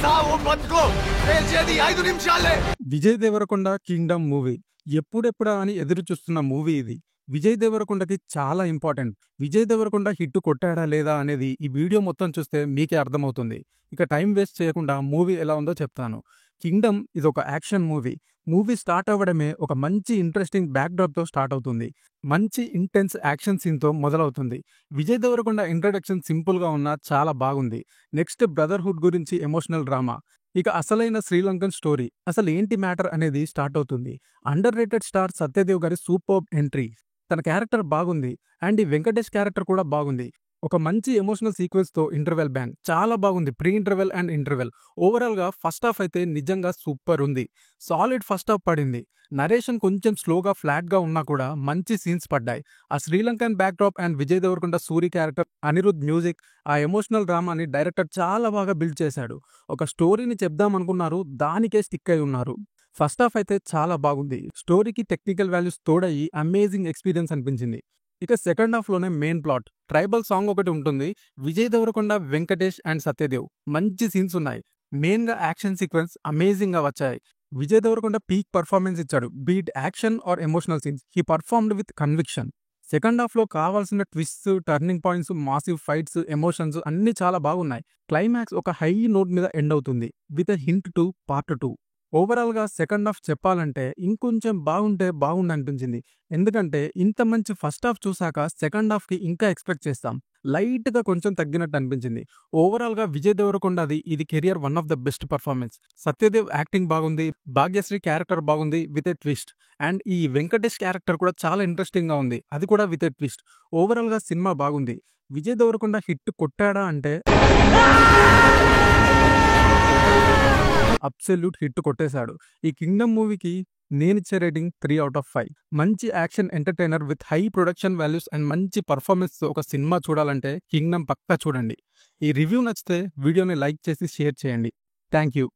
సావో బతుకో తేల్చేది 5 నిమిషాలే. Vijay Devarakonda Kingdom movie ఎప్పుడెప్పుడా అని ఎదురు చూస్తున్న మూవీ ఇది. విజయ్ దేవరకొండకి చాలా ఇంపార్టెంట్. విజయ్ దేవరకొండ హిట్ కొట్టాడా లేదా అనేది ఈ వీడియో మొత్తం చూస్తే మీకే అర్థమవుతుంది. ఇక టైం వేస్ట్ చేయకుండా మూవీ ఎలా ఉందో చెప్తాను. కింగ్డమ్ ఇది ఒక యాక్షన్ మూవీ. మూవీ స్టార్ట్ అవ్వడమే ఒక మంచి ఇంట్రెస్టింగ్ బ్యాక్డ్రాప్తో స్టార్ట్ అవుతుంది. మంచి ఇంటెన్స్ యాక్షన్ సీన్తో మొదలవుతుంది. విజయ్ దేవరకొండ ఇంట్రడక్షన్ సింపుల్గా ఉన్నా చాలా బాగుంది. నెక్స్ట్ బ్రదర్హుడ్ గురించి ఎమోషనల్ డ్రామా. ఇక అసలైన శ్రీలంకన్ స్టోరీ అసలు ఏంటి మ్యాటర్ అనేది స్టార్ట్ అవుతుంది. అండర్ రేటెడ్ స్టార్ సత్యదేవ్ గారి సూపర్బ్ ఎంట్రీ. తన క్యారెక్టర్ బాగుంది అండ్ ఈ వెంకటేష్ క్యారెక్టర్ కూడా బాగుంది. ఒక మంచి ఎమోషనల్ సీక్వెన్స్ తో ఇంటర్వెల్ బ్యాంగ్ చాలా బాగుంది. Pre interval and interval overall గా ఫస్ట్ హాఫ్ అయితే నిజంగా సూపర్ ఉంది. సాలిడ్ ఫస్ట్ హాఫ్ పడింది. నరేషన్ కొంచెం స్లోగా ఫ్లాట్ గా ఉన్నా కూడా మంచి సీన్స్ పడ్డాయి. ఆ Sri Lankan backdrop and Vijay Deverakonda Suri character, Anirudh music, ఆ ఎమోషనల్ డ్రామాని డైరెక్టర్ చాలా బాగా బిల్డ్ చేశాడు. ఒక స్టోరీని చెప్దామనుకున్నారు, దానికే స్టిక్ అయి ఉన్నారు. ఫస్ట్ హాఫ్ అయితే చాలా బాగుంది. స్టోరీకి టెక్నికల్ వాల్యూస్ తోడయి అమేజింగ్ ఎక్స్పీరియన్స్ అనిపించింది. ఇక సెకండ్ హాఫ్ లోనే మెయిన్ ప్లాట్ ట్రైబల్ సాంగ్ ఒకటి ఉంటుంది. విజయ్ దేవరకొండ, వెంకటేష్ అండ్ సత్యదేవ్ మంచి సీన్స్ ఉన్నాయి. మెయిన్ గా యాక్షన్ సీక్వెన్స్ అమేజింగ్ గా వచ్చాయి. విజయ్ దేవరకొండ పీక్ పర్ఫార్మెన్స్ ఇచ్చాడు. Be it action or emotional scenes he performed with conviction. Second half లో కావాల్సిన twists, turning points, massive fights, emotions అన్ని చాలా బాగున్నాయి. క్లైమాక్స్ ఒక హై నోట్ మీద ఎండ్ అవుతుంది with hint to part 2. Overall గా సెకండ్ హాఫ్ చెప్పాలంటే ఇంకొంచెం బాగుంటే బాగుంది అనిపించింది. ఎందుకంటే ఇంత మంచి ఫస్ట్ హాఫ్ చూసాక సెకండ్ హాఫ్ కి ఇంకా ఎక్స్పెక్ట్ చేస్తాం. లైట్ గా కొంచెం తగ్గినట్టు అనిపించింది. ఓవరాల్ గా విజయ్ దేవరకొండది ఇది career one of the best performance. Satyadev acting బాగుంది. భాగ్యశ్రీ క్యారెక్టర్ బాగుంది విత్ ఎ ట్విస్ట్. అండ్ ఈ వెంకటేష్ క్యారెక్టర్ కూడా చాలా ఇంట్రెస్టింగ్ గా ఉంది, అది కూడా విత్ ఎ ట్విస్ట్. ఓవరాల్ గా సినిమా బాగుంది. విజయ్ దేవరకొండ హిట్ కొట్టాడా అంటే అబ్సల్యూట్ హిట్ కొట్టేశాడు. ఈ కింగ్డమ్ మూవీకి నేనిచ్చే రేటింగ్ 3/5. మంచి action entertainer with high production values and మంచి పర్ఫార్మెన్స్ ఒక సినిమా చూడాలంటే కింగ్డమ్ పక్కా చూడండి. ఈ రివ్యూ నచ్చితే వీడియోని లైక్ చేసి షేర్ చేయండి. Thank you.